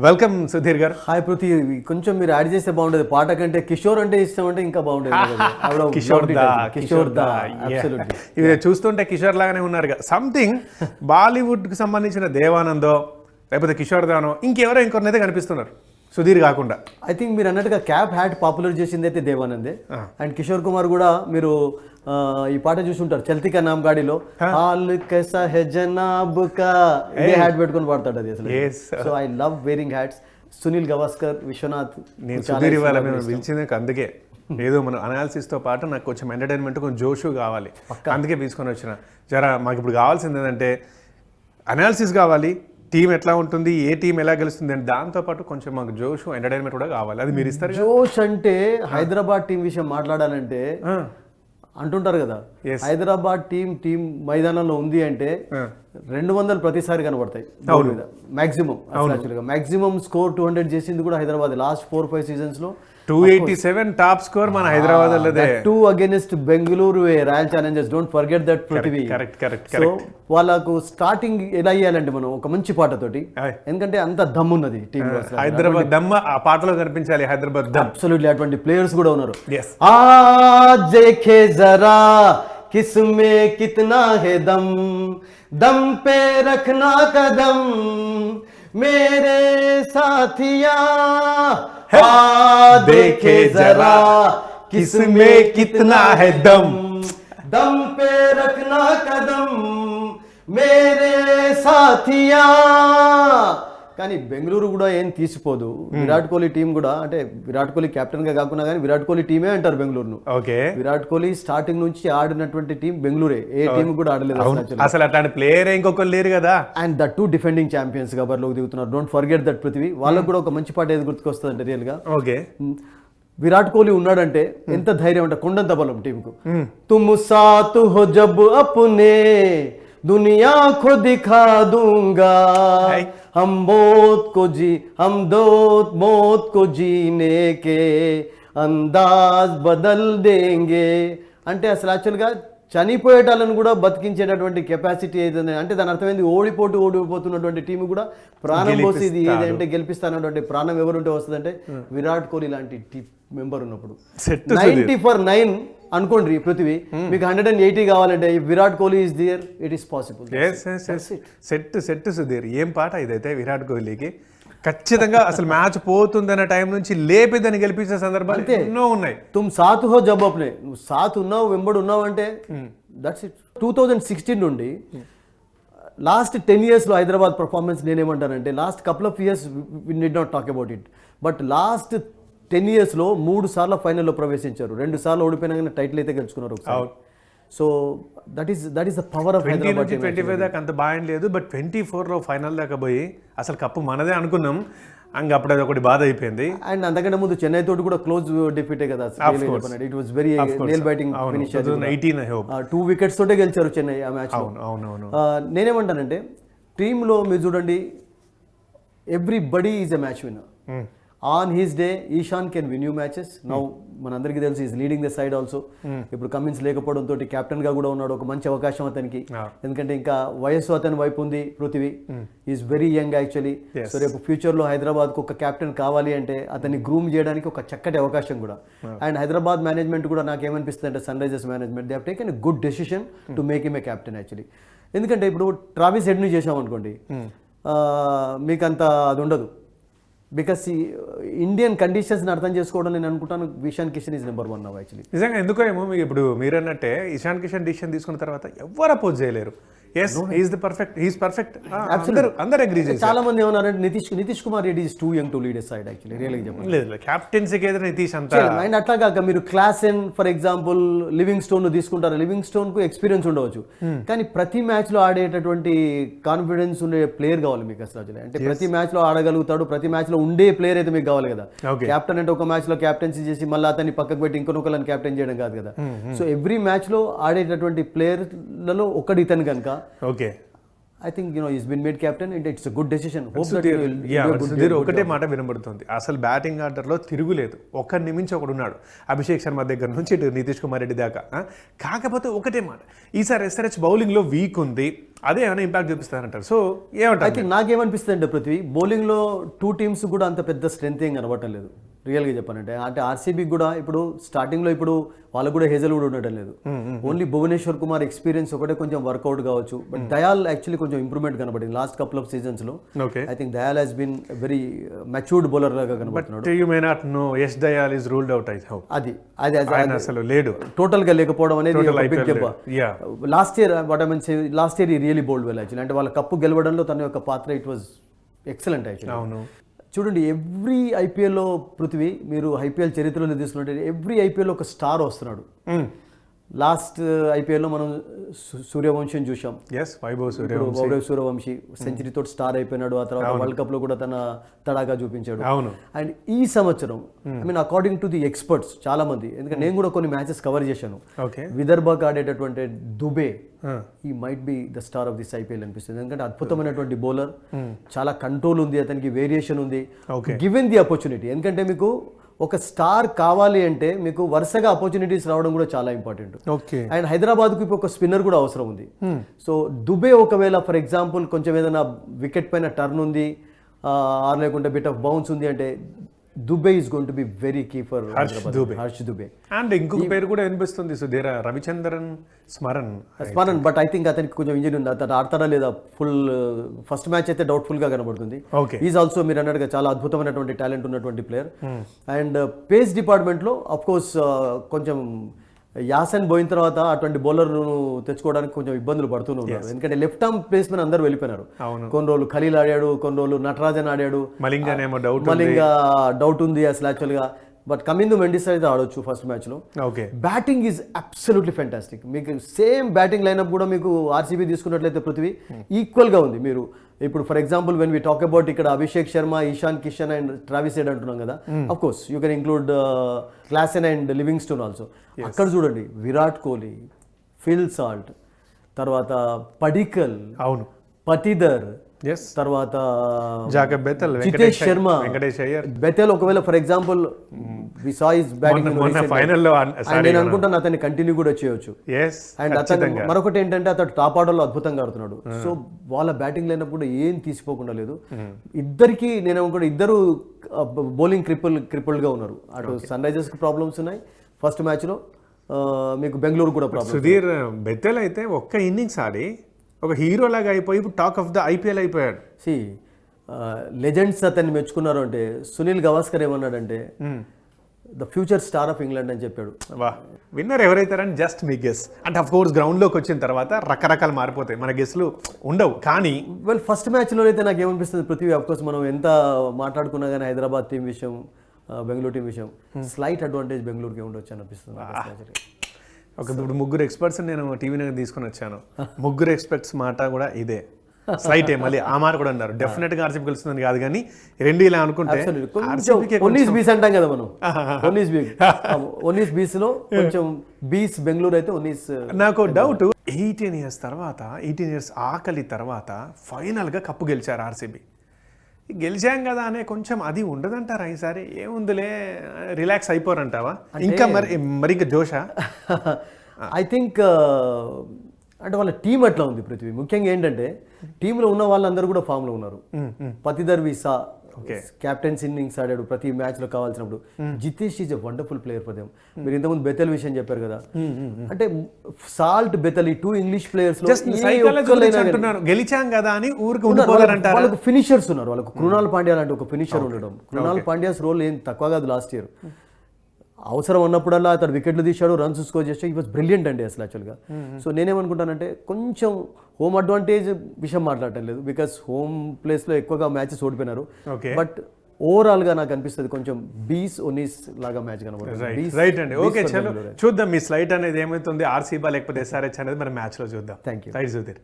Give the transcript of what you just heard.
Welcome Sudheer గారు. Hi Prithvi, కొంచెం మీరు యాడ్ చేస్తే బాగుండేది. పాట కంటే కిషోర్ అంటే ఇష్టం అంటే ఇంకా బాగుండేది. కిషోర్ దా ఇది చూస్తుంటే కిషోర్ లాగానే ఉన్నారు. సంథింగ్ బాలీవుడ్ కి సంబంధించిన దేవానందో లేకపోతే కిషోర్ దానో ఇంకెవరో ఇంకొన్నైతే కనిపిస్తున్నారు సుధీర్ కాకుండా. ఐ థింక్ మీరు అన్నట్టుగా క్యాప్ హ్యాట్ పాపులర్ చేసింది అయితే దేవానందే. అండ్ కిషోర్ కుమార్ కూడా మీరు ఈ పాట చూసుంటారు, చల్తీ కా నామ్ గాడిలో హాల్ కైసా హై జనాబ్ కా ఏ హ్యాట్ పెట్టుకొని పాడతాడు అది అసలు. So I love wearing hats. Sunil Gavaskar, Vishwanath. నేను సుధీర్ ఇవాళ పిలిచింది అందుకే, ఏదో మన అనాలిసిస్తో పాటు నాకు కొంచెం ఎంటర్టైన్మెంట్, కొంచెం జోషు కావాలి, అందుకే తీసుకొని వచ్చిన. జరా మాకు ఇప్పుడు కావాల్సింది ఏంటంటే అనాలిసిస్ కావాలి, టీం ఎట్లా ఉంటుంది, ఏ టీం ఎలా గెలుస్తుంది అని, దాంతోపాటు కొంచెం మాకు జోష్ ఎంటర్టైన్మెంట్ కూడా కావాలి. అది మీరు ఇస్తారు. జోష్ అంటే హైదరాబాద్ టీం విషయం మాట్లాడాలంటే అంటుంటారు కదా, హైదరాబాద్ టీం మైదానంలో ఉంది అంటే 200 ప్రతిసారి కనబడతాయి మాక్సిమం స్కోర్ 200 చేసింది కూడా హైదరాబాద్ లాస్ట్ 4-5 సీజన్స్ లో. 287 టాప్ స్కోర్ మన హైదరాబాద్ లోదే. 2 against Bengaluru royal challengers. Don't forget that Prithvi. So వాళ్ళకు స్టార్టింగ్ ఎలా అయ్యాలంటే మనం ఒక మంచి పాటతోటి, ఎందుకంటే అంత దమ్ ఉన్నది టీమ్ లో. హైదరాబాద్ దమ్ ఆ పాటలో కనిపించాలి. హైదరాబాద్ దమ్ అబ్సల్యూట్లీ. అటువంటి ప్లేయర్స్ కూడా ఉన్నారు. आज देखे जरा किसमें कितना है दम, दम पे रखना कदम मेरे साथिया, देखे जरा किसमें कितना है दम, दम पे रखना कदम मेरे साथिया. కానీ బెంగళూరు కూడా ఏం తీసిపోదు. విరాట్ కోహ్లీ టీం కూడా, అంటే విరాట్ కోహ్లీ కెప్టెన్ గా కాకుండా కానీ విరాట్ కోహ్లీ టీమే అంటారు బెంగళూరును. ఓకే, విరాట్ కోహ్లీ స్టార్టింగ్ నుంచి ఆడినటువంటి టీం బెంగళూరే, ఏ టీం కూడా ఆడలేదు అసలు. అట్లాంటి ప్లేయర్ ఇంకొకరు లేరు కదా. అండ్ ద 2 డిఫెండింగ్ ఛాంపియన్స్ గా బరిలోకి దిగుతున్నారు. Don't forget that Prithvi. వాళ్ళకు కూడా ఒక మంచి పాట ఏది గుర్తుకొస్తుంది అంటే రియల్ గా, ఓకే, విరాట్ కోహ్లీ ఉన్నాడంటే ఎంత ధైర్యం అంటే కొండంత బలం టీంకు. తుమ్ సాత్ హో జబ్ అప్నే दुनिया को दिखा दूंगा, हम मौत को जीने के अंदाज बदल देंगे. అంటే అసలు యాక్చువల్గా చనిపోయేటాలను కూడా బతికించేటటువంటి కెపాసిటీ ఏదైనా అంటే దాని అర్థమైంది, ఓడిపోతున్నటువంటి టీం కూడా ప్రాణం పోసి ఇది ఏదంటే గెలిపిస్తానటువంటి ప్రాణం ఎవరుంటే వస్తుందంటే విరాట్ కోహ్లీ లాంటి టీం మెంబర్ ఉన్నప్పుడు. 90 for 9 అనుకోండి పృథ్వీ, మీకు 180 కావాలంటే Virat Kohli is there, it is possible. Set Sudheer. ఏం పాట ఇదైతే విరాట్ కోహ్లీకి ఖచ్చితంగా అసలు మ్యాచ్ పోతుందన్న టైం నుంచి లేపిదని గెలిపించే సందర్భాలు ఎన్నో ఉన్నాయి. తుమ్ సాత్ హో జబ్ అప్నే, నువ్వు సాత్ ఉన్నావు, వెంబడి ఉన్నావు అంటే దట్స్ ఇట్. 2016 నుండి లాస్ట్ 10 years లో హైదరాబాద్ పర్ఫార్మెన్స్ నేనేమంటానంటే, last couple of years we need not talk about it, but last 10 years లో 3 సార్లు ఫైనల్లో ప్రవేశించారు. 2 సార్లు ఓడిపోయినా కానీ టైటిల్ అయితే గెలుచుకున్నారు ఒకసారి. So that is the power of Hyderabad. 25 దాకా అంత బాగా లేదు, బట్ 24లో ఫైనల్ దాకా పోయి అసలు కప్పు మనదే అనుకున్నాం. అప్పుడు అది ఒకటి బాధ అయిపోయింది. అండ్ అంతకంటే ముందు చెన్నై తోటి కూడా క్లోజ్ డిఫీటే కదా. It was very nail biting finish. 2 wickets తోటే గెలిచారు చెన్నై ఆ మ్యాచ్. నేనేమంటానంటే టీంలో మీరు చూడండి, everybody is a match winner. On his day Ishan can win you matches. Now మనందరికీ తెలుసు is leading the side also. ఇప్పుడు కమిన్స్ లేకపోవడంతో కెప్టెన్ గా కూడా ఉన్నాడు, ఒక మంచి అవకాశం అతనికి. ఎందుకంటే ఇంకా వయస్సు అతని వైపు ఉంది. Prithvi is very young actually. So రేపు ఫ్యూచర్ లో హైదరాబాద్ కు ఒక కెప్టెన్ కావాలి అంటే అతన్ని గ్రూమ్ చేయడానికి ఒక చక్కటి అవకాశం కూడా. అండ్ హైదరాబాద్ మేనేజ్మెంట్ కూడా నాకేమనిపిస్తుంది అంటే, sunrisers management they have taken a good decision to make him a captain actually. ఎందుకంటే ఇప్పుడు ట్రావిస్ హెడ్ని చేసామనుకోండి, మీకు అంత అది ఉండదు. బికాస్ ఇండియన్ కండిషన్స్ని అర్థం చేసుకోవడం నేను అనుకుంటాను Ishan Kishan is number 1 now actually. నిజంగా ఎందుకో ఏమో, ఇప్పుడు మీరు అన్నట్టే ఇషాన్ కిషన్ డిసిషన్ తీసుకున్న తర్వాత ఎవరు అపోజ్ చేయలేరు. అందరూ అగ్రీ చేశారు. చాలా మంది ఏమన్నారంటే Nitish Kumar Reddy is two young to lead a side actually. రియల్గా చెప్పండి, లేదు కెప్టెన్సీకి ఏదైనా నితీష్ అంతా. అండ్ అట్లా కాక మీరు Klaasen for example living stone తీసుకుంటారు. లివింగ్ స్టోన్ కు ఎక్స్పీరియన్స్ ఉండవచ్చు, కానీ ప్రతి మ్యాచ్ లో ఆడేటటువంటి కాన్ఫిడెన్స్ ఉండే ప్లేయర్ కావాలి మీకు అసలు. అంటే ప్రతి మ్యాచ్ లో ఆడగలుగుతాడు, ప్రతి మ్యాచ్ లో ఉండే ప్లేయర్ అయితే మీకు కావాలి కదా. కెప్టెన్ అంటే ఒక మ్యాచ్ లో కెప్టెన్సీ చేసి మళ్ళీ అతన్ని పక్కకు పెట్టి ఇంకొకళ్ళని కెప్టెన్ చేయడం కాదు కదా. సో ఎవ్రీ మ్యాచ్ లో ఆడేటటువంటి ప్లేయర్లలో ఒకటి ఇతను కనుక. Okay, I think he's been made captain and it's a good decision. Hope that ఒకటే మాట వినబడుతుంది, అసలు బ్యాటింగ్ ఆర్డర్లో తిరుగులేదు. ఒకరిని మించి ఒకడు ఉన్నాడు, అభిషేక్ శర్మ దగ్గర నుంచి నితీష్ కుమార్ రెడ్డి దాకా. కాకపోతే ఒకటే మాట, ఈసారి ఎస్ఆర్హెచ్ బౌలింగ్లో వీక్ ఉంది. అదే ఏమైనా ఇంపాక్ట్ చూపిస్తారంటారు. సో ఏమంటారు? ఐ థింక్ నాకేమనిపిస్తుంది అంటే పృథ్వీ, బౌలింగ్లో 2 టీమ్స్ కూడా అంత పెద్ద స్ట్రెంత్ ఏం కనబడటం లేదు రియల్గా చెప్పానంటే. అంటే ఆర్సీబీకి కూడా ఇప్పుడు స్టార్టింగ్లో ఇప్పుడు వాళ్ళకు కూడా హేజల్ కూడా ఉండటం లేదు. ఓన్లీ భువనేశ్వర్ కుమార్ ఎక్స్పీరియన్స్ ఒకటే కొంచెం వర్కౌట్ కావచ్చు. బట్ దయాల్ యాక్చువల్లీ కొంచెం ఇంప్రూవ్మెంట్ కనబడింది లాస్ట్ కపుల్ ఆఫ్ సీజన్స్లో. I think Dayal has been very matured bowler లాగా కనబడుతున్నాడు. You may not know Yash Dayal is ruled out. అది అది అసలు లేడు టోటల్గా లేకపోవడం అనేది బిగ్ దెబ్బ. లాస్ట్ ఇయర్ లాస్ట్ ఇయర్ ఈ రియలీ బౌల్డ్ వెల్ యాక్చువల్లీ. అంటే వాళ్ళ కప్పు గెలవడంలో తన యొక్క పాత్ర ఇట్ వాజ్ ఎక్సలెంట్ యాక్చువల్లీ. అవును, చూడండి ఎవ్రీ ఐపీఎల్లో పృథ్వీ మీరు ఐపీఎల్ చరిత్రలో తీసుకున్నట్టు ఎవ్రీ ఐపీఎల్లో ఒక స్టార్ వస్తున్నాడు. లాస్ట్ ఐపీఎల్లో మనం సూర్యవంశం చూసాం. వైభవ్ సూర్యవంశీ సెంచరీతో స్టార్ అయిపోయినాడు. ఆ తర్వాత వరల్డ్ కప్ లో కూడా తన తడాగా చూపించాడు. అండ్ ఈ సంవత్సరం I mean according to the experts చాలా మంది, ఎందుకంటే నేను కూడా కొన్ని మ్యాచెస్ కవర్ చేశాను, విదర్భకు ఆడేటటువంటి Dubey he might be the star of this IPL అనిపిస్తుంది. ఎందుకంటే అద్భుతమైనటువంటి బౌలర్, చాలా కంట్రోల్ ఉంది అతనికి, వేరియేషన్ ఉంది గివెన్ ది ఆపర్చునిటీ. ఎందుకంటే మీకు ఒక స్టార్ కావాలి అంటే మీకు వరుసగా ఆపర్చునిటీస్ రావడం కూడా చాలా ఇంపార్టెంట్. అండ్ హైదరాబాద్కు ఇప్పుడు ఒక స్పిన్నర్ కూడా అవసరం ఉంది. సో దుబే ఒకవేళ ఫర్ ఎగ్జాంపుల్ కొంచెం ఏదైనా వికెట్ పైన టర్న్ ఉంది ఆర్ లేకుంటే బిట్ ఆఫ్ బౌన్స్ ఉంది అంటే Dube is going to be very key for Harsh Dube. And ఇంకొక పేరు కూడా వినిపిస్తుంది Sudheer, Ravichandran Smaran. But I think అతనికి కొంచెం ఇంజరీ ఉంది, అతను ఆడతాడా లేదా ఫుల్ ఫస్ట్ మ్యాచ్ అయితే డౌట్ఫుల్ గా కనబడుతుంది. ఈజ్ ఆల్సో మీరు అన్నట్టుగా చాలా అద్భుతమైనటువంటి టాలెంట్ ఉన్నటువంటి ప్లేయర్. అండ్ పేస్ డిపార్ట్మెంట్ లో అఫ్ కోర్స్ కొంచెం యాసన్ పోయిన తర్వాత అటువంటి బౌలర్ను తెచ్చుకోవడానికి కొంచెం ఇబ్బందులు పడుతూనే ఉన్నారు. ఎందుకంటే లెఫ్ట్ ఆర్మ్ ప్లేస్మెన్ అందరూ వెళ్ళిపోయినారు. కొన్ని రోజులు ఖలీల్ ఆడాడు, కొన్ని రోజులు నటరాజన్ ఆడాడు, మలింగా డౌట్ ఉంది అసలు యాక్చువల్గా. బట్ కమిందు మెండిస్ అయితే ఆడొచ్చు ఫస్ట్ మ్యాచ్ లో. Batting is absolutely fantastic. మీకు సేమ్ బ్యాటింగ్ లైనప్ కూడా మీకు ఆర్సీబీ తీసుకున్నట్లయితే పృథ్వీ ఈక్వల్ గా ఉంది. మీరు ఇప్పుడు for example when we talk about ఇక్కడ Abhishek Sharma, Ishan Kishan and Travis Head అంటున్నాం కదా, of course you can include Klaasen and Livingstone also. అక్కడ చూడండి విరాట్ కోహ్లీ, ఫిల్ సాల్ట్, తర్వాత పడికల్, పటిదర్, తర్వాత జితేష్ శర్మ, బెతెల్. ఒకవేళ ఫర్ ఎగ్జాంపుల్ నేను అనుకుంటాను అతన్ని కంటిన్యూ కూడా చేయొచ్చు. అండ్ అతను మరొకటి ఏంటంటే అతడు టాప్ ఆర్డర్ లో అద్భుతంగా ఆడుతున్నాడు. సో వాళ్ళ బ్యాటింగ్ లైనప్ కూడా ఏం తీసిపోకుండా లేదు. ఇద్దరికి నేను అనుకుంటా ఇద్దరు బౌలింగ్ క్రిపుల్డ్ గా ఉన్నారు. అటు సన్ రైజర్స్ కి ప్రాబ్లమ్స్ ఉన్నాయి ఫస్ట్ మ్యాచ్ లో, మీకు బెంగళూరు కూడా ప్రాబ్లమ్. సుధీర్, బెతెల్ అయితే ఒక్క ఇన్నింగ్స్ ఆడి ఒక హీరో లాగా అయిపోయి ఇప్పుడు టాక్ ఆఫ్ ద ఐపీఎల్ అయిపోయాడు. లెజెండ్స్ అతన్ని మెచ్చుకున్నారు. అంటే సునీల్ గవాస్కర్ ఏమన్నాడంటే the future star of England అని చెప్పాడు. విన్నర్ ఎవరైతారని జస్ట్ మీ గెస్. అంటే అఫ్ కోర్స్ గ్రౌండ్ లోకి వచ్చిన తర్వాత రకరకాలు మారిపోతాయి, మన గెస్లు ఉండవు. కానీ ఫస్ట్ మ్యాచ్ లో అయితే నాకు ఏమనిపిస్తుంది పృథ్వీ, అఫ్ కోర్స్ మనం ఎంత మాట్లాడుకున్నా కానీ హైదరాబాద్ టీం విషయం, బెంగళూరు టీం విషయం, స్లైట్ అడ్వాంటేజ్ బెంగళూరుకి ఉండొచ్చు అనిపిస్తుంది. ఇప్పుడు ముగ్గురు ఎక్స్పర్ట్స్ నేను టీవీ నగర్ తీసుకుని వచ్చాను. ముగ్గురు ఎక్స్పర్ట్స్ మాట కూడా ఇదే, స్లైట్ మళ్ళీ ఆ మాట కూడా అన్నారు. డెఫినెట్ గా ఆర్సీబీ గెలుస్తుందని కాదు, కానీ రెండు ఇలా అనుకుంటే అంటాం కదా మనం. బీస్ లో కొంచెం బీస్ బెంగళూరు అయితే నాకు డౌట్ 18 years తర్వాత, 18 years ఆకలి తర్వాత ఫైనల్ గా కప్పు గెలిచారు ఆర్సీబీ. గెలిచాం కదా అనే కొంచెం అది ఉండదంటారా ఈసారి? ఏముందిలే రిలాక్స్ అయిపోరంటావా? ఇంకా మరి ఇంకా జోషా? ఐ థింక్ అంటే వాళ్ళ టీం అట్లా ఉంది పృథ్వీ. ముఖ్యంగా ఏంటంటే టీంలో ఉన్న వాళ్ళందరూ కూడా ఫామ్ లో ఉన్నారు. పతిదర్ విసా క్యాప్టెన్స్ ఇన్నింగ్స్ ఆడాడు ప్రతి మ్యాచ్ లో కావాల్సినప్పుడు. Jitesh is a wonderful player for them. మీరు ఇంతకుముందు బెతెల్ విషయం చెప్పారు కదా, అంటే సాల్ట్, బెతెల్ ఈ 2 ఇంగ్లీష్ ప్లేయర్స్ గెలిచాం కదా అని ఊరికి వాళ్ళకు ఫినిషర్స్ ఉన్నారు. వాళ్ళకు కృణాల్ పాండ్యా లాంటి ఒక ఫినిషర్ ఉండడం. కృణాల్ పాండ్యాస్ రోల్ ఏం తక్కువ కాదు లాస్ట్ ఇయర్. అవసరం ఉన్నప్పుడల్లా అతడు వికెట్లు తీశాడు, రన్స్ స్కోర్ చేసాడు. ఈ వాజ్ బ్రిలియంట్ అండి అసలు యాక్చువల్గా. సో నేనేమనుకుంటానంటే కొంచెం హోమ్ అడ్వాంటేజ్ విషయం మాట్లాడటం లేదు, బికాస్ హోమ్ ప్లేస్లో ఎక్కువగా మ్యాచెస్ ఓడిపోయినారు. బట్ ఓవరాల్ గా నాకు అనిపిస్తుంది కొంచెం బీస్ ఓనీస్ లాగా మ్యాచ్ కనబడుతుంది. రైట్ అండి, ఓకే చలో చూద్దాం మీ స్లైట్ అనేది ఏమవుతుంది, ఆర్సీబీ లేకపోతే ఎస్ఆర్హెచ్ అనేది మన మ్యాచ్ లో చూద్దాం. Thank you. రైట్ సుధీర్.